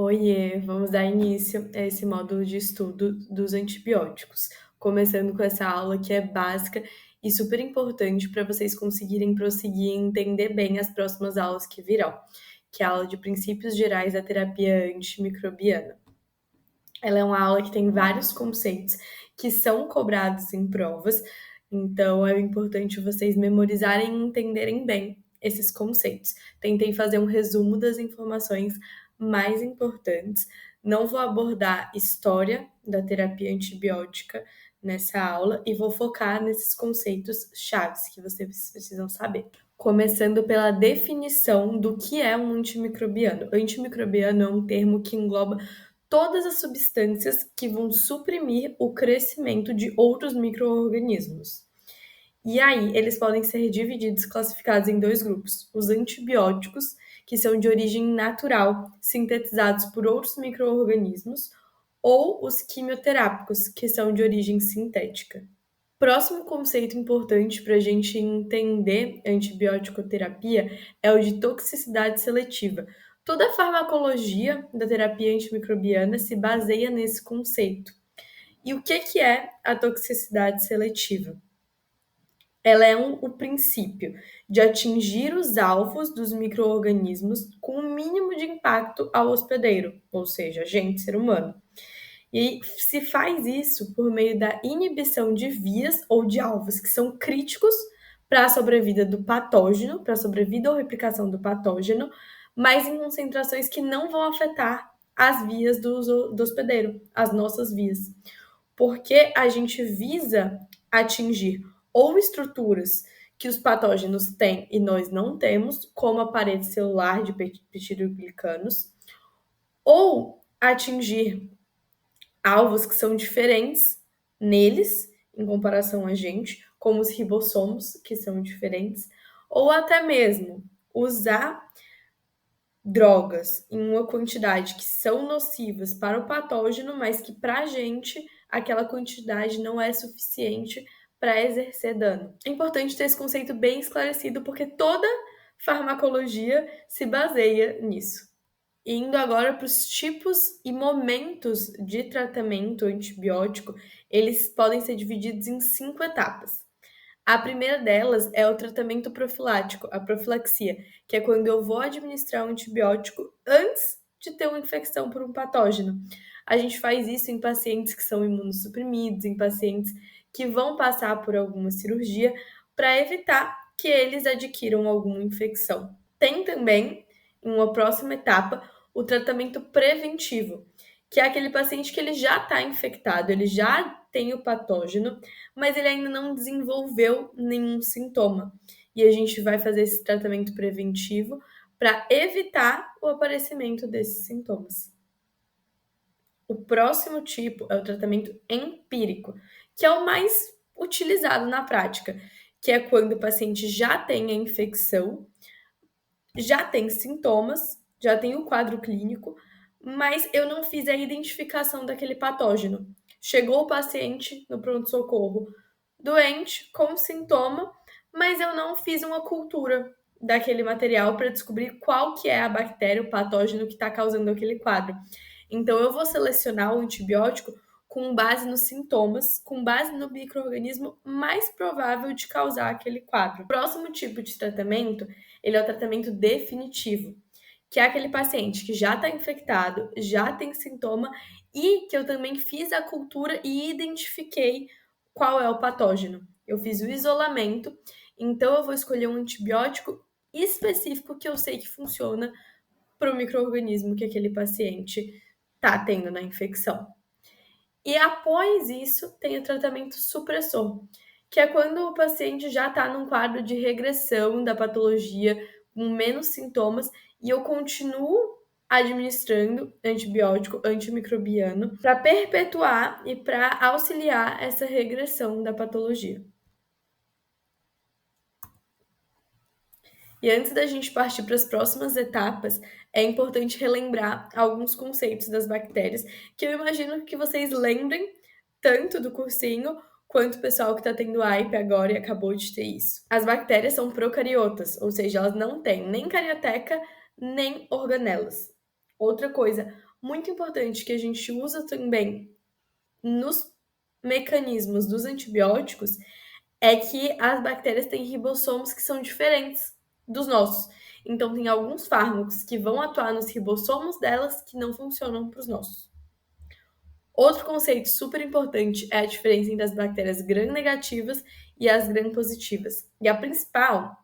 Oiê, vamos dar início a esse módulo de estudo dos antibióticos, começando com essa aula que é básica e super importante para vocês conseguirem prosseguir e entender bem as próximas aulas que virão, que é a aula de princípios gerais da terapia antimicrobiana. Ela é uma aula que tem vários conceitos que são cobrados em provas, então é importante vocês memorizarem e entenderem bem esses conceitos. Tentei fazer um resumo das informações mais importantes. Não vou abordar história da terapia antibiótica nessa aula e vou focar nesses conceitos chaves que vocês precisam saber. Começando pela definição do que é um antimicrobiano. Antimicrobiano é um termo que engloba todas as substâncias que vão suprimir o crescimento de outros micro-organismos. E aí, eles podem ser divididos, classificados em dois grupos: os antibióticos, que são de origem natural, sintetizados por outros micro-organismos, ou os quimioterápicos, que são de origem sintética. Próximo conceito importante para a gente entender a antibiótico-terapia é o de toxicidade seletiva. Toda a farmacologia da terapia antimicrobiana se baseia nesse conceito. E o que é a toxicidade seletiva? Ela é o princípio de atingir os alvos dos micro-organismos com o mínimo de impacto ao hospedeiro, ou seja, a gente, ser humano. E se faz isso por meio da inibição de vias ou de alvos que são críticos para a sobrevida do patógeno, para a sobrevida ou replicação do patógeno, mas em concentrações que não vão afetar as vias do hospedeiro, as nossas vias. Porque a gente visa atingir ou estruturas que os patógenos têm e nós não temos, como a parede celular de peptidoglicanos, ou atingir alvos que são diferentes neles, em comparação a gente, como os ribossomos, que são diferentes, ou até mesmo usar drogas em uma quantidade que são nocivas para o patógeno, mas que para a gente aquela quantidade não é suficiente para exercer dano. É importante ter esse conceito bem esclarecido, porque toda farmacologia se baseia nisso. Indo agora para os tipos e momentos de tratamento antibiótico, eles podem ser divididos em 5 etapas. A primeira delas é o tratamento profilático, a profilaxia, que é quando eu vou administrar um antibiótico antes de ter uma infecção por um patógeno. A gente faz isso em pacientes que são imunossuprimidos, em pacientes que vão passar por alguma cirurgia, para evitar que eles adquiram alguma infecção. Tem também, em uma próxima etapa, o tratamento preventivo, que é aquele paciente que ele já está infectado, ele já tem o patógeno, mas ele ainda não desenvolveu nenhum sintoma. E a gente vai fazer esse tratamento preventivo para evitar o aparecimento desses sintomas. O próximo tipo é o tratamento empírico, que é o mais utilizado na prática, que é quando o paciente já tem a infecção, já tem sintomas, já tem o quadro clínico, mas eu não fiz a identificação daquele patógeno. Chegou o paciente no pronto-socorro doente, com sintoma, mas eu não fiz uma cultura daquele material para descobrir qual que é a bactéria, o patógeno que está causando aquele quadro. Então, eu vou selecionar o antibiótico com base nos sintomas, com base no micro-organismo mais provável de causar aquele quadro. O próximo tipo de tratamento, ele é o tratamento definitivo, que é aquele paciente que já está infectado, já tem sintoma e que eu também fiz a cultura e identifiquei qual é o patógeno. Eu fiz o isolamento, então eu vou escolher um antibiótico específico que eu sei que funciona para o micro-organismo que aquele paciente está tendo na infecção. E após isso, tem o tratamento supressor, que é quando o paciente já está num quadro de regressão da patologia, com menos sintomas, e eu continuo administrando antibiótico antimicrobiano para perpetuar e para auxiliar essa regressão da patologia. E antes da gente partir para as próximas etapas, é importante relembrar alguns conceitos das bactérias, que eu imagino que vocês lembrem tanto do cursinho quanto o pessoal que está tendo hype agora e acabou de ter isso. As bactérias são procariotas, ou seja, elas não têm nem carioteca nem organelas. Outra coisa, muito importante que a gente usa também nos mecanismos dos antibióticos é que as bactérias têm ribossomos que são diferentes dos nossos. Então, tem alguns fármacos que vão atuar nos ribossomos delas que não funcionam para os nossos. Outro conceito super importante é a diferença entre as bactérias gram-negativas e as gram-positivas. E a principal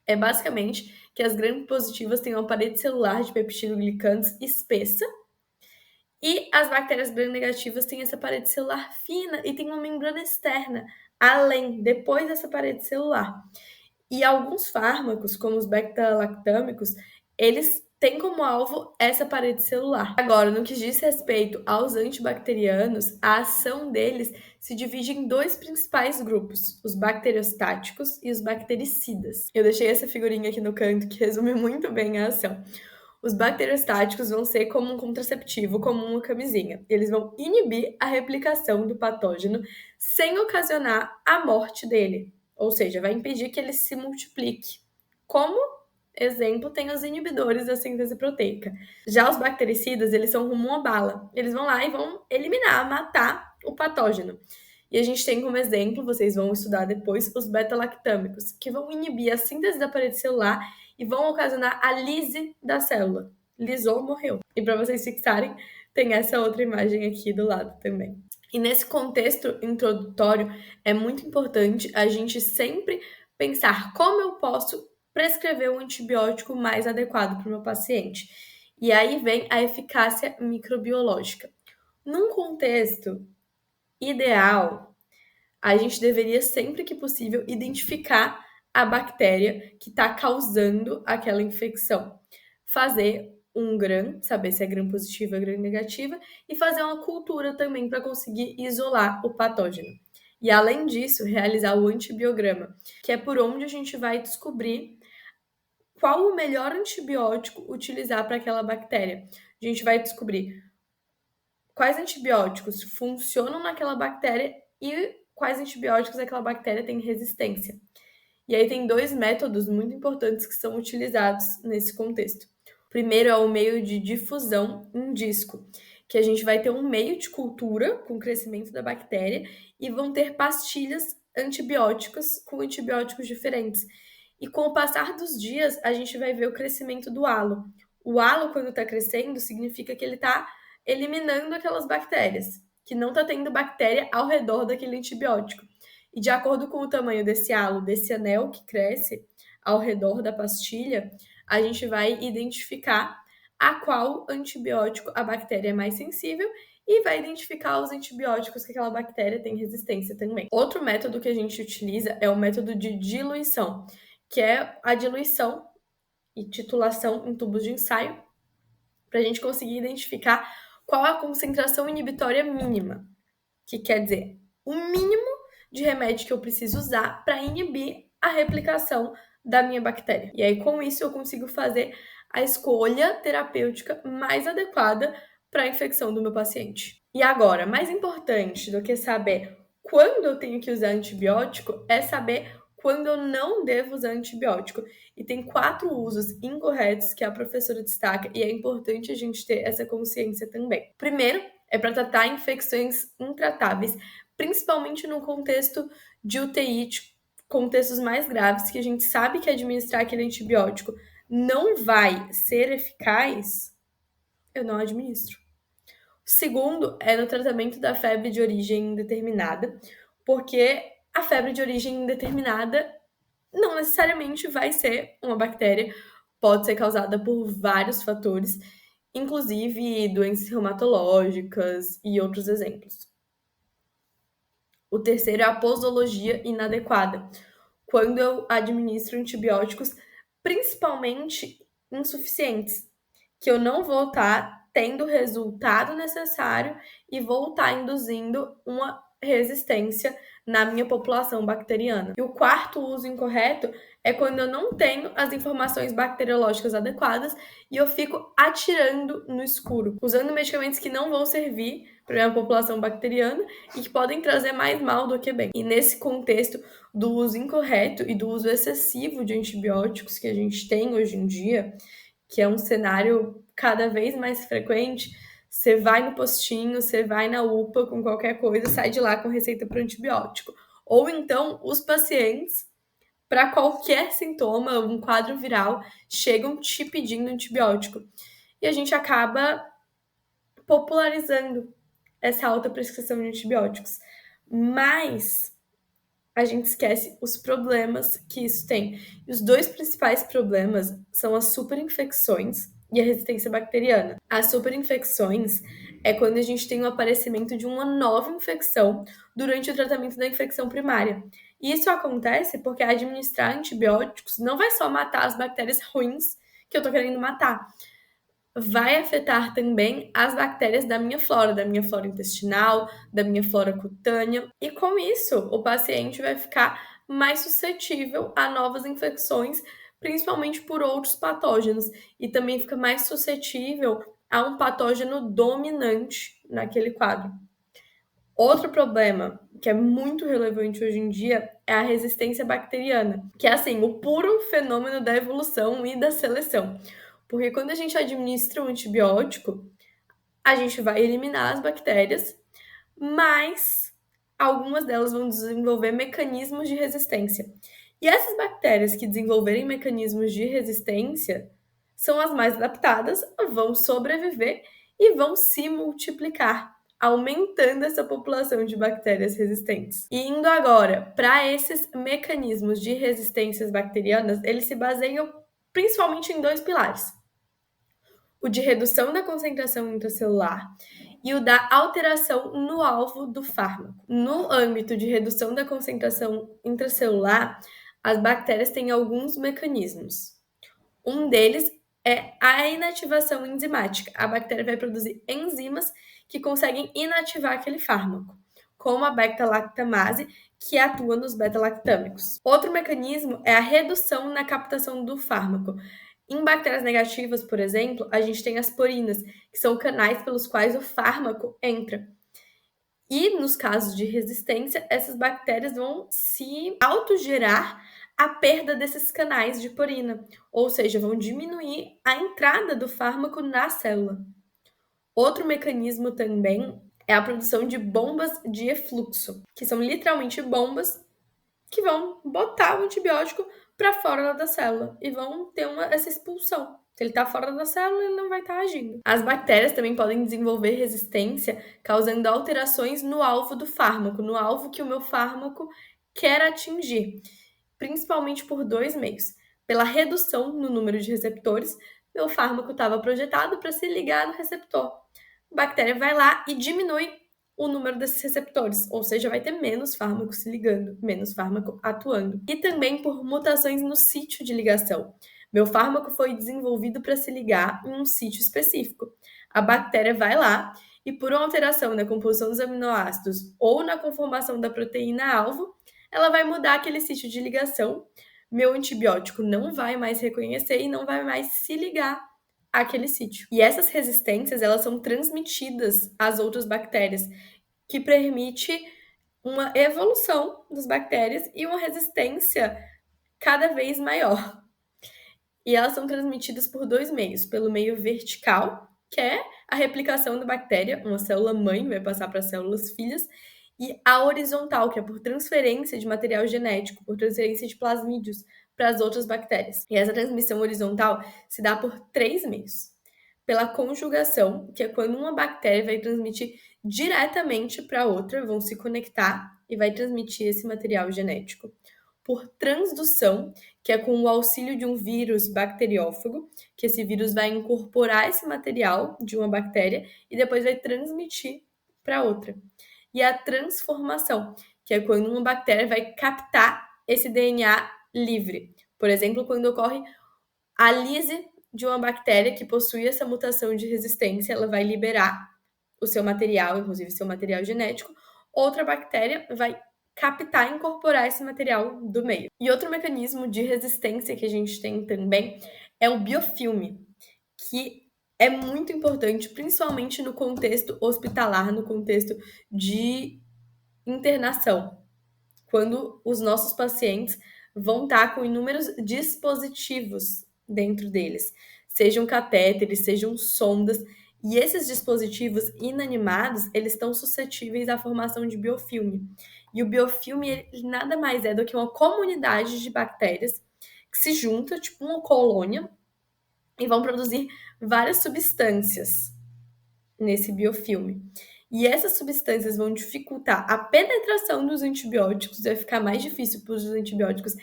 é basicamente que as gram-positivas têm uma parede celular de peptidoglicantes espessa e as bactérias gram-negativas têm essa parede celular fina e tem uma membrana externa, além, depois dessa parede celular. E alguns fármacos, como os beta-lactâmicos, eles têm como alvo essa parede celular. Agora, no que diz respeito aos antibacterianos, a ação deles se divide em dois principais grupos, os bacteriostáticos e os bactericidas. Eu deixei essa figurinha aqui no canto que resume muito bem a ação. Os bacteriostáticos vão ser como um contraceptivo, como uma camisinha. Eles vão inibir a replicação do patógeno sem ocasionar a morte dele. Ou seja, vai impedir que ele se multiplique. Como exemplo, tem os inibidores da síntese proteica. Já os bactericidas, eles são como uma bala. Eles vão lá e vão eliminar, matar o patógeno. E a gente tem como exemplo, vocês vão estudar depois, os beta-lactâmicos, que vão inibir a síntese da parede celular e vão ocasionar a lise da célula. Lisou, morreu. E para vocês fixarem, tem essa outra imagem aqui do lado também. E nesse contexto introdutório, é muito importante a gente sempre pensar como eu posso prescrever um antibiótico mais adequado para o meu paciente. E aí vem a eficácia microbiológica. Num contexto ideal, a gente deveria sempre que possível identificar a bactéria que está causando aquela infecção. Fazer um gram, saber se é gram positiva ou gram negativa, e fazer uma cultura também para conseguir isolar o patógeno. E além disso, realizar o antibiograma, que é por onde a gente vai descobrir qual o melhor antibiótico utilizar para aquela bactéria. A gente vai descobrir quais antibióticos funcionam naquela bactéria e quais antibióticos aquela bactéria tem resistência. E aí tem dois métodos muito importantes que são utilizados nesse contexto. O primeiro é o meio de difusão em disco, que a gente vai ter um meio de cultura com o crescimento da bactéria e vão ter pastilhas antibióticas com antibióticos diferentes. E com o passar dos dias, a gente vai ver o crescimento do halo. O halo, quando está crescendo, significa que ele está eliminando aquelas bactérias, que não está tendo bactéria ao redor daquele antibiótico. E de acordo com o tamanho desse halo, desse anel que cresce ao redor da pastilha, a gente vai identificar a qual antibiótico a bactéria é mais sensível e vai identificar os antibióticos que aquela bactéria tem resistência também. Outro método que a gente utiliza é o método de diluição, que é a diluição e titulação em tubos de ensaio, para a gente conseguir identificar qual a concentração inibitória mínima, que quer dizer o mínimo de remédio que eu preciso usar para inibir a replicação da minha bactéria. E aí, com isso, eu consigo fazer a escolha terapêutica mais adequada para a infecção do meu paciente. E agora, mais importante do que saber quando eu tenho que usar antibiótico é saber quando eu não devo usar antibiótico. E tem 4 usos incorretos que a professora destaca e é importante a gente ter essa consciência também. Primeiro, é para tratar infecções intratáveis, principalmente no contexto de UTI, contextos mais graves, que a gente sabe que administrar aquele antibiótico não vai ser eficaz, eu não administro. O segundo é no tratamento da febre de origem indeterminada, porque a febre de origem indeterminada não necessariamente vai ser uma bactéria, pode ser causada por vários fatores, inclusive doenças reumatológicas e outros exemplos. O terceiro é a posologia inadequada, quando eu administro antibióticos principalmente insuficientes, que eu não vou estar tendo o resultado necessário e vou estar induzindo uma resistência na minha população bacteriana. E o quarto uso incorreto é quando eu não tenho as informações bacteriológicas adequadas e eu fico atirando no escuro, usando medicamentos que não vão servir para a minha população bacteriana e que podem trazer mais mal do que bem. E nesse contexto do uso incorreto e do uso excessivo de antibióticos que a gente tem hoje em dia, que é um cenário cada vez mais frequente, você vai no postinho, você vai na UPA com qualquer coisa, sai de lá com receita para antibiótico. Ou então, os pacientes, para qualquer sintoma, um quadro viral, chegam te pedindo antibiótico. E a gente acaba popularizando essa alta prescrição de antibióticos. Mas a gente esquece os problemas que isso tem. E os dois principais problemas são as superinfecções e a resistência bacteriana. As superinfecções é quando a gente tem o aparecimento de uma nova infecção durante o tratamento da infecção primária. E isso acontece porque administrar antibióticos não vai só matar as bactérias ruins que eu tô querendo matar, vai afetar também as bactérias da minha flora intestinal, da minha flora cutânea, e com isso o paciente vai ficar mais suscetível a novas infecções, principalmente por outros patógenos, e também fica mais suscetível a um patógeno dominante naquele quadro. Outro problema que é muito relevante hoje em dia é a resistência bacteriana, que é assim, o puro fenômeno da evolução e da seleção. Porque quando a gente administra um antibiótico, a gente vai eliminar as bactérias, mas algumas delas vão desenvolver mecanismos de resistência. E essas bactérias que desenvolverem mecanismos de resistência são as mais adaptadas, vão sobreviver e vão se multiplicar, aumentando essa população de bactérias resistentes. E indo agora para esses mecanismos de resistências bacterianas, eles se baseiam principalmente em dois pilares: o de redução da concentração intracelular e o da alteração no alvo do fármaco. No âmbito de redução da concentração intracelular, as bactérias têm alguns mecanismos. Um deles é a inativação enzimática. A bactéria vai produzir enzimas que conseguem inativar aquele fármaco, como a beta-lactamase, que atua nos beta-lactâmicos. Outro mecanismo é a redução na captação do fármaco. Em bactérias negativas, por exemplo, a gente tem as porinas, que são canais pelos quais o fármaco entra. E nos casos de resistência, essas bactérias vão se autogerar a perda desses canais de porina, ou seja, vão diminuir a entrada do fármaco na célula. Outro mecanismo também é a produção de bombas de efluxo, que são literalmente bombas que vão botar o antibiótico para fora da célula e vão ter essa expulsão. Se ele está fora da célula, ele não vai estar agindo. As bactérias também podem desenvolver resistência, causando alterações no alvo do fármaco, no alvo que o meu fármaco quer atingir, principalmente por dois meios. Pela redução no número de receptores, meu fármaco estava projetado para se ligar no receptor. A bactéria vai lá e diminui o número desses receptores, ou seja, vai ter menos fármaco se ligando, menos fármaco atuando. E também por mutações no sítio de ligação. Meu fármaco foi desenvolvido para se ligar em um sítio específico. A bactéria vai lá e, por uma alteração na composição dos aminoácidos ou na conformação da proteína-alvo, ela vai mudar aquele sítio de ligação. Meu antibiótico não vai mais reconhecer e não vai mais se ligar àquele sítio. E essas resistências, elas são transmitidas às outras bactérias, que permite uma evolução das bactérias e uma resistência cada vez maior. E elas são transmitidas por dois meios: pelo meio vertical, que é a replicação da bactéria, uma célula mãe vai passar para células filhas, e a horizontal, que é por transferência de material genético, por transferência de plasmídios para as outras bactérias. E essa transmissão horizontal se dá por três meios: pela conjugação, que é quando uma bactéria vai transmitir diretamente para outra, vão se conectar e vai transmitir esse material genético; por transdução, que é com o auxílio de um vírus bacteriófago, que esse vírus vai incorporar esse material de uma bactéria e depois vai transmitir para outra; e a transformação, que é quando uma bactéria vai captar esse DNA livre. Por exemplo, quando ocorre a lise de uma bactéria que possui essa mutação de resistência, ela vai liberar o seu material, inclusive seu material genético, outra bactéria vai captar e incorporar esse material do meio. E outro mecanismo de resistência que a gente tem também é o biofilme, que é muito importante, principalmente no contexto hospitalar, no contexto de internação, quando os nossos pacientes vão estar com inúmeros dispositivos dentro deles, sejam catéteres, sejam sondas, e esses dispositivos inanimados, eles estão suscetíveis à formação de biofilme. E o biofilme, ele nada mais é do que uma comunidade de bactérias que se junta, tipo uma colônia, e vão produzir várias substâncias nesse biofilme. E essas substâncias vão dificultar a penetração dos antibióticos, vai ficar mais difícil para os antibióticos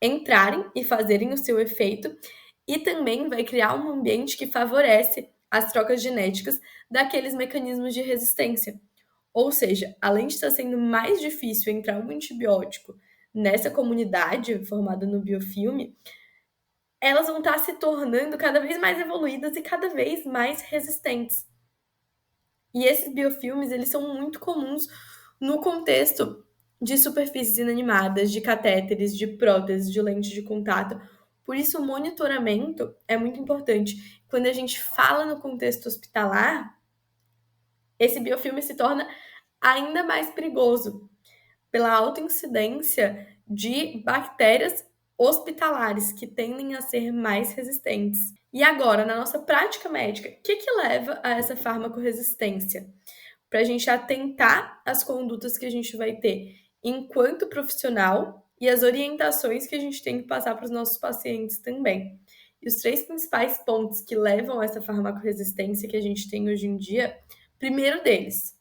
entrarem e fazerem o seu efeito, e também vai criar um ambiente que favorece as trocas genéticas daqueles mecanismos de resistência. Ou seja, além de estar sendo mais difícil entrar um antibiótico nessa comunidade formada no biofilme, elas vão estar se tornando cada vez mais evoluídas e cada vez mais resistentes. E esses biofilmes, eles são muito comuns no contexto de superfícies inanimadas, de catéteres, de próteses, de lentes de contato. Por isso, o monitoramento é muito importante. Quando a gente fala no contexto hospitalar, esse biofilme se torna ainda mais perigoso pela alta incidência de bactérias hospitalares, que tendem a ser mais resistentes. E agora, na nossa prática médica, o que leva a essa farmacoresistência? Para a gente atentar às condutas que a gente vai ter enquanto profissional e as orientações que a gente tem que passar para os nossos pacientes também. E os 3 principais pontos que levam a essa farmacoresistência que a gente tem hoje em dia, primeiro deles,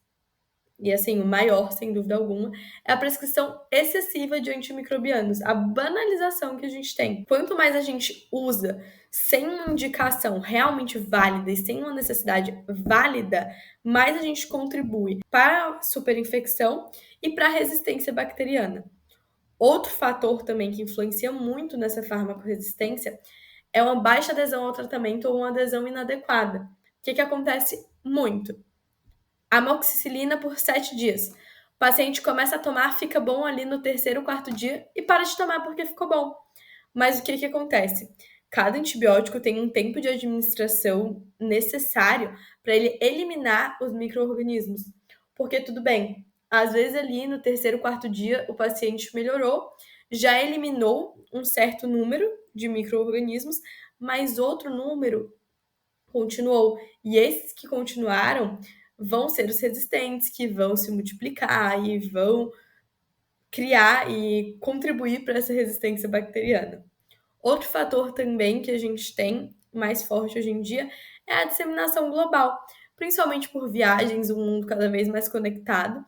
e assim, o maior, sem dúvida alguma, é a prescrição excessiva de antimicrobianos, a banalização que a gente tem. Quanto mais a gente usa sem uma indicação realmente válida e sem uma necessidade válida, mais a gente contribui para a superinfecção e para a resistência bacteriana. Outro fator também que influencia muito nessa farmacoresistência é uma baixa adesão ao tratamento ou uma adesão inadequada. O que acontece muito? Amoxicilina por 7 dias. O paciente começa a tomar, fica bom ali no terceiro, quarto dia e para de tomar porque ficou bom. Mas o que acontece? Cada antibiótico tem um tempo de administração necessário para ele eliminar os micro-organismos. Porque tudo bem, às vezes ali no terceiro, quarto dia o paciente melhorou, já eliminou um certo número de micro-organismos, mas outro número continuou. E esses que continuaram vão ser os resistentes, que vão se multiplicar e vão criar e contribuir para essa resistência bacteriana. Outro fator também que a gente tem mais forte hoje em dia é a disseminação global, principalmente por viagens, um mundo cada vez mais conectado.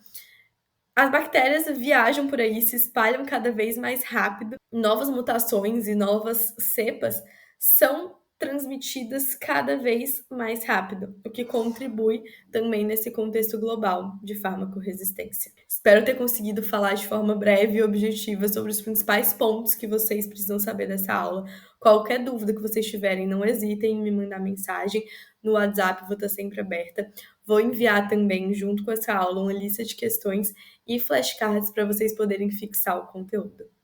As bactérias viajam por aí, se espalham cada vez mais rápido, novas mutações e novas cepas são transmitidas cada vez mais rápido, o que contribui também nesse contexto global de farmacoresistência. Espero ter conseguido falar de forma breve e objetiva sobre os principais pontos que vocês precisam saber dessa aula. Qualquer dúvida que vocês tiverem, não hesitem em me mandar mensagem no WhatsApp, vou estar sempre aberta. Vou enviar também, junto com essa aula, uma lista de questões e flashcards para vocês poderem fixar o conteúdo.